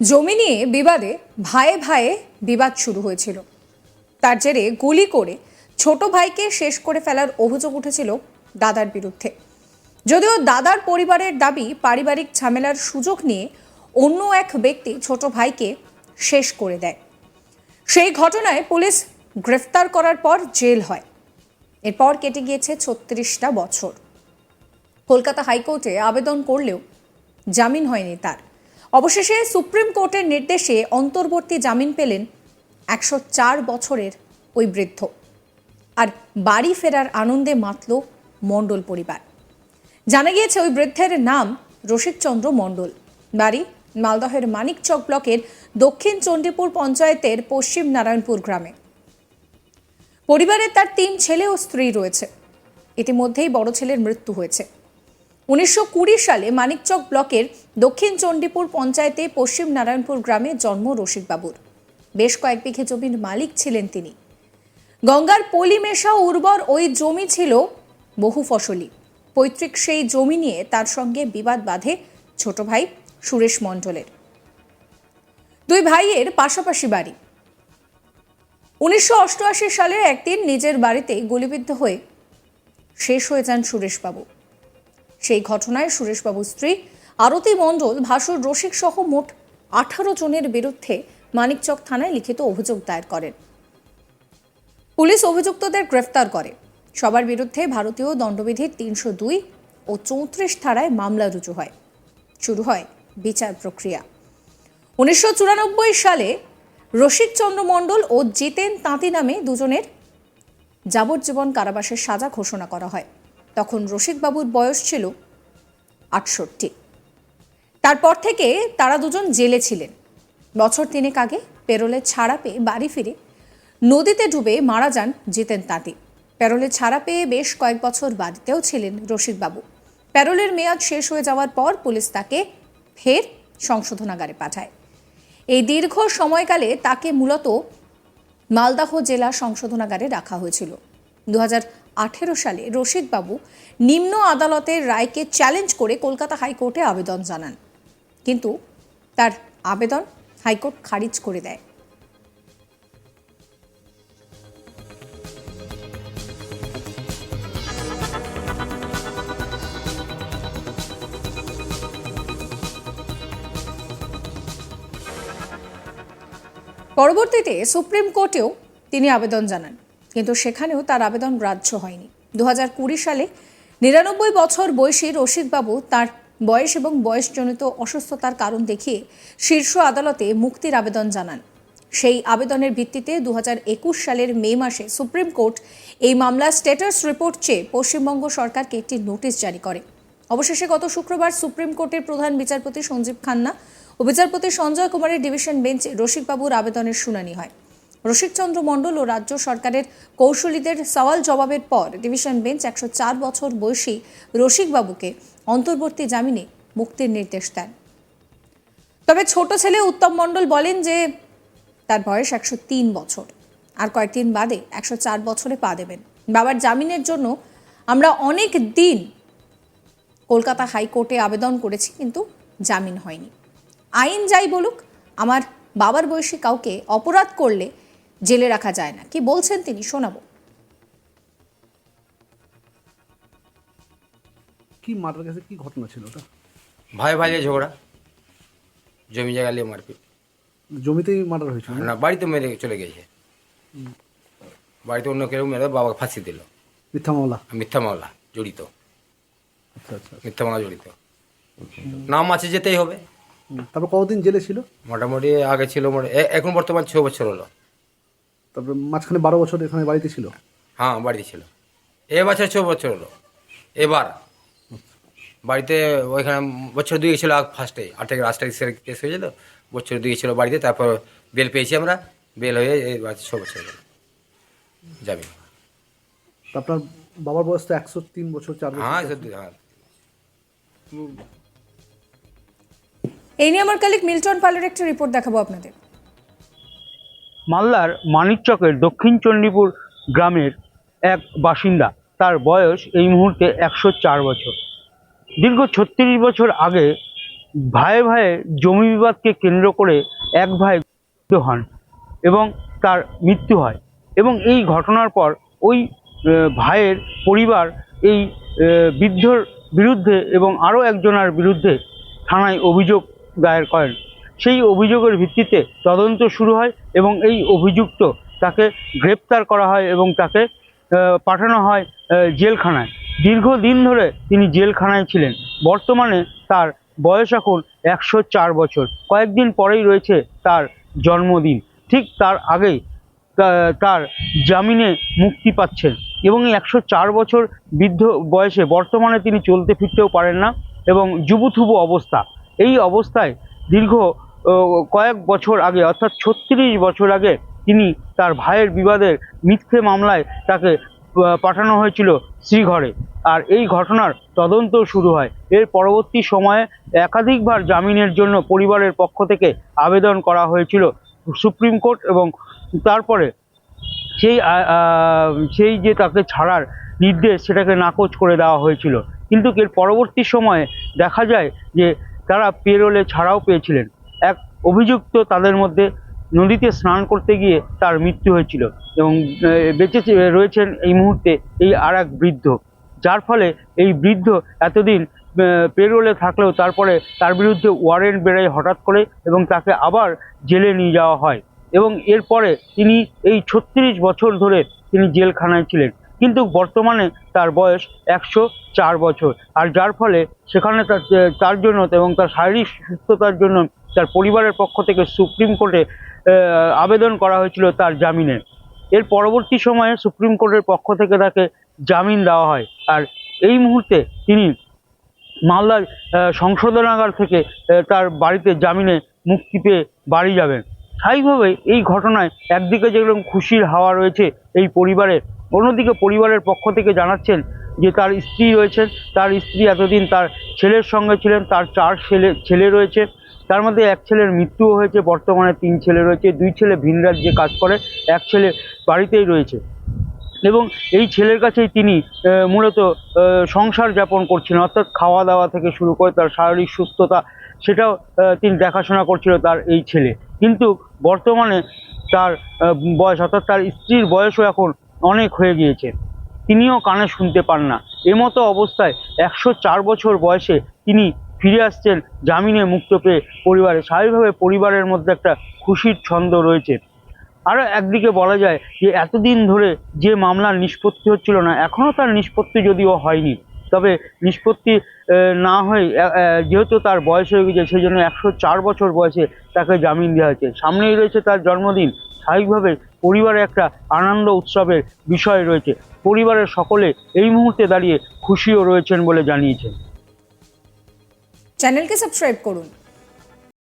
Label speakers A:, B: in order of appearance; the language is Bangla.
A: জমি নিয়ে বিবাদে ভাইয়ে ভাইয়ে বিবাদ শুরু হয়েছিল। তার জেরে গুলি করে ছোট ভাইকে শেষ করে ফেলার অভিযোগ উঠেছিল দাদার বিরুদ্ধে। যদিও দাদার পরিবারের দাবি পারিবারিক ঝামেলার সুযোগ নিয়ে অন্য এক ব্যক্তি ছোট ভাইকে শেষ করে দেয়। সেই ঘটনায় পুলিশ গ্রেফতার করার পর জেল হয়। এরপর কেটে গিয়েছে ৩৬টা বছর। কলকাতা হাইকোর্টে আবেদন করলেও জামিন হয়নি তার। অবশেষে সুপ্রিম কোর্টের নির্দেশে অন্তর্বর্তী জামিন পেলেন ১০৪ বছরের ওই বৃদ্ধ। আর বাড়ি ফেরার আনন্দে মাতল মণ্ডল পরিবার। জানা গিয়েছে ওই বৃদ্ধের নাম রসিকচন্দ্র মণ্ডল। বাড়ি মালদহের মানিকচক ব্লকের দক্ষিণ চণ্ডীপুর পঞ্চায়েতের পশ্চিম নারায়ণপুর গ্রামে। পরিবারের তার ৩ ছেলে ও স্ত্রী রয়েছে। ইতিমধ্যেই বড় ছেলের মৃত্যু হয়েছে। ১৯২০ সালে মানিকচক ব্লকের দক্ষিণ চণ্ডীপুর পঞ্চায়েতে পশ্চিম নারায়ণপুর গ্রামে জন্ম রসিকবাবুর। বেশ কয়েক বিঘে জমির মালিক ছিলেন তিনি। গঙ্গার পলি মেশা উর্বর ওই জমি ছিল বহু ফসলি। পৈতৃক সেই জমি নিয়ে তার সঙ্গে বিবাদ বাঁধে ছোট ভাই সুরেশ মণ্ডলের। ২ ভাইয়ের পাশাপাশি বাড়ি। ১৯৮৮ সালের একদিন নিজের বাড়িতে গুলিবিদ্ধ হয়ে শেষ হয়ে যান সুরেশবাবু। সেই ঘটনায় সুরেশবাবুর স্ত্রী আরতি মণ্ডল, ভাসুর রসিক সহ মোট ১৮ জনের বিরুদ্ধে মানিকচক থানায় লিখিত অভিযোগ দায়ের করেন। পুলিশ অভিযুক্তদের গ্রেফতার করে। সবার বিরুদ্ধে ভারতীয় দণ্ডবিধির ৩০২ ও ৩৪ ধারায় মামলা রুজু হয়। শুরু হয় বিচার প্রক্রিয়া। ১৯৯৪ সালে রসিকচন্দ্র মণ্ডল ও জিতেন তাঁতি নামে দুজনের যাবজ্জীবন কারাবাসের সাজা ঘোষণা করা হয়। তখন রসিকবাবুর বয়স ছিল ৬৮। তারপর থেকে তারা দুজন জেলে ছিলেন। বছর ৩ আগে পেরোলে ছাড়া পেয়ে বাড়ি ফিরে নদীতে ডুবে মারা যান জিতেন তাঁতি। প্যারোলে ছাড়া পেয়ে বেশ কয়েক বছর বাড়িতেও ছিলেন রসিকবাবু। প্যারোলের মেয়াদ শেষ হয়ে যাওয়ার পর পুলিশ তাকে ফের সংশোধনাগারে পাঠায়। এই দীর্ঘ সময়কালে তাকে মূলত মালদহ জেলা সংশোধনাগারে রাখা হয়েছিল। ২০১৮ সালে রসিকবাবু নিম্ন আদালতের রায়কে চ্যালেঞ্জ করে কলকাতা হাইকোর্টে আবেদন জানান, কিন্তু তার আবেদন হাইকোর্ট খারিজ করে দেয়। পরবর্তীতে সুপ্রিম কোর্টেও তিনি আবেদন জানান, কিন্তু সেখানেও তার আবেদন গ্রাহ্য হয়নি। ২০২০ সালে ৯৯ বছর বয়সী রসিকবাবু তার বয়স এবং বয়সজনিত অসুস্থতার কারণ দেখিয়ে শীর্ষ আদালতে মুক্তির আবেদন জানান। সেই আবেদনের ভিত্তিতে ২০২১ সালের মে মাসে সুপ্রিম কোর্ট এই মামলার স্ট্যাটাস রিপোর্ট চেয়ে পশ্চিমবঙ্গ সরকারকে একটি নোটিশ জারি করে। অবশেষে গত শুক্রবার সুপ্রিম কোর্টের প্রধান বিচারপতি সঞ্জীব খান্না ও বিচারপতি সঞ্জয় কুমারের ডিভিশন বেঞ্চে রসিকবাবুর আবেদনের শুনানি হয়। রসিকচন্দ্র মণ্ডল ও রাজ্য সরকারের কৌশলীদের সওয়াল জবাবের পর ডিভিশন বেঞ্চ ১০৪ বছর বয়সী রসিকবাবুকে অন্তর্বর্তী জামিনে মুক্তির নির্দেশ দেন। তবে ছোট ছেলে উত্তম মণ্ডল বলেন যে তার বয়স ১০৩ বছর, আর কয়েকদিন বাদে ১০৪ বছরে পা দেবেন। বাবার জামিনের জন্য আমরা অনেক দিন কলকাতা হাইকোর্টে আবেদন করেছি, কিন্তু জামিন হয়নি। আইন যাই বলুক, আমার বাবার বয়সী কাউকে অপরাধ করলে জেলে রাখা যায় না। কি বলছেন তিনি, শোনাবো।
B: কি মারার কাছে কি ঘটনা ছিল ওটা?
C: ভাই ভাই ঝগড়া, জমি জায়গা নিয়ে মারপিট।
B: জমিতেই মার্ডার হয়েছিল
C: না, বাড়িতে মেরে চলে গেছে। বাড়িতে অন্য কেউ মেরে বাবাকে ফাঁসি দিল।
B: মিথ্যা মামলা?
C: মিথ্যা মামলা জড়িত,
B: আচ্ছা আচ্ছা।
C: মিথ্যা মামলা জড়িত, নাম আছে, যেতেই হবে।
B: তারপর কতদিন জেলে ছিল?
C: মোটামুটি আগে ছিল এখন বর্তমান ৬ বছর হলো।
B: তারপরে মাঝখানে ১২ বছর এখানে বাড়িতে ছিল?
C: হ্যাঁ, বাড়িতে ছিল। এবছর ৬ বছর হলো। এবার বাড়িতে ওইখানে বছর ২ ছিল ফার্স্টে, ৮ থেকে ৮ তারিখ কেস হয়েছিল। বছর ২ ছিল বাড়িতে, তারপর বেল পেয়েছি আমরা। বেল হয়ে এই ৬ বছর হলো যাবে।
B: আপনার বাবার বয়স তো ১০৩ বছর ৪ বছর।
C: হ্যাঁ সত্যি, হ্যাঁ।
A: এই নিয়ে আমার কালিক মিল্টন পালের একটা রিপোর্ট দেখাবো আপনাদের।
D: মালদার মানিকচকের দক্ষিণ চণ্ডীপুর গ্রামের এক বাসিন্দা, তার বয়স এই মুহূর্তে ১০৪ বছর। দীর্ঘ ৩৬ বছর আগে ভাইয়ে ভাইয়ে জমি বিবাদকে কেন্দ্র করে এক ভাই মৃত্যু হন এবং তার মৃত্যু হয় এবং এই ঘটনার পর ওই ভাইয়ের পরিবার এই বৃদ্ধর বিরুদ্ধে এবং আরও একজনের বিরুদ্ধে থানায় অভিযোগ দায়ের করেন। সেই অভিযোগের ভিত্তিতে তদন্ত শুরু হয় এবং এই অভিযুক্ত তাকে গ্রেপ্তার করা হয় এবং তাকে পাঠানো হয় জেলখানায়। দীর্ঘদিন ধরে তিনি জেলখানায় ছিলেন। বর্তমানে তার বয়স এখন 104 বছর। কয়েকদিন পরেই রয়েছে তার জন্মদিন। ঠিক তার আগেই তার জামিনে মুক্তি পাচ্ছেন এবং এই 104 বছর বৃদ্ধ বয়সে বর্তমানে তিনি চলতে ফিরতেও পারেন না এবং জুবুথুবু অবস্থা। এই অবস্থায় দীর্ঘ কয়েক বছর আগে অর্থাৎ 36 বছর আগে তিনি তার ভাইয়ের বিবাদের মিথ্যে মামলায় তাকে পাঠানো হয়েছিল শ্রীঘরে। আর এই ঘটনার তদন্ত শুরু হয়। এর পরবর্তী সময়ে একাধিকবার জামিনের জন্য পরিবারের পক্ষ থেকে আবেদন করা হয়েছিল সুপ্রিম কোর্ট এবং তারপরে সেই যে তাকে ছাড়ার নির্দেশ সেটাকে নাকচ করে দেওয়া হয়েছিল। কিন্তু এর পরবর্তী সময়ে দেখা যায় যে তারা পেরোলে ছাড়াও পেয়েছিলেন। এক অভিযুক্ত তাদের মধ্যে নদীতে স্নান করতে গিয়ে তার মৃত্যু হয়েছিল এবং বেঁচে রয়েছেন এই মুহূর্তে এই আর এক বৃদ্ধ, যার ফলে এই বৃদ্ধ এতদিন পেরোলে থাকলেও তারপরে তার বিরুদ্ধে ওয়ারেন্ট বেরোয় হঠাৎ করে এবং তাকে আবার জেলে নিয়ে যাওয়া হয় এবং এরপরে তিনি এই 36 বছর ধরে তিনি জেলখানায় ছিলেন। কিন্তু বর্তমানে তার বয়স 104 বছর। আর যার ফলে সেখানে তার জন্য এবং তার শারীরিক সুস্থতার জন্য তার পরিবারের পক্ষ থেকে সুপ্রিম কোর্টে আবেদন করা হয়েছিল তার জামিনের। এর পরবর্তী সময়ে সুপ্রিম কোর্টের পক্ষ থেকে তাকে জামিন দেওয়া হয়। আর এই মুহূর্তে তিনি মালদার সংশোধনাগার থেকে তার বাড়িতে জামিনে মুক্তি পেয়ে বাড়ি যাবেন। স্বাভাবিকভাবে এই ঘটনায় একদিকে যেরকম খুশির হাওয়া রয়েছে এই পরিবারে, অন্যদিকে পরিবারের পক্ষ থেকে জানাচ্ছেন যে তার স্ত্রী রয়েছেন, তার স্ত্রী এতদিন তার ছেলের সঙ্গে ছিলেন, তার 4 ছেলে রয়েছে, তার মধ্যে এক ছেলের মৃত্যুও হয়েছে, বর্তমানে 3 ছেলে রয়েছে, 2 ছেলে ভিন রাজ্যে কাজ করে, এক ছেলে বাড়িতেই রয়েছে এবং এই ছেলের কাছেই তিনি মূলত সংসার যাপন করছিলেন। অর্থাৎ খাওয়া দাওয়া থেকে শুরু করে তার শারীরিক সুস্থতা সেটাও তিনি দেখাশোনা করছিল তার এই ছেলে। কিন্তু বর্তমানে তার বয়স অর্থাৎ তার স্ত্রীর বয়সও এখন অনেক হয়ে গিয়েছে, তিনিও কানে শুনতে পান না। এমতো অবস্থায় 104 বছর বয়সে তিনি ফিরে আসছেন জামিনে মুক্ত পেয়ে পরিবারে। স্বাভাবিকভাবে পরিবারের মধ্যে একটা খুশির ছন্দ রয়েছে। আরও একদিকে বলা যায় যে এতদিন ধরে যে মামলার নিষ্পত্তি হচ্ছিল না, এখনও তার নিষ্পত্তি যদিও হয়নি, তবে নিষ্পত্তি না হয়ে যেহেতু তার বয়স হয়ে গেছে সেই জন্য 104 বছর বয়সে তাকে জামিন দেওয়া হয়েছে। সামনেই রয়েছে তার জন্মদিন। স্বাভাবিকভাবে পরিবারে একটা আনন্দ উৎসবের বিষয় রয়েছে। পরিবারের সকলে এই মুহূর্তে দাঁড়িয়ে খুশিও রয়েছেন বলে জানিয়েছেন।
A: চ্যানেলকে সাবস্ক্রাইব করুন।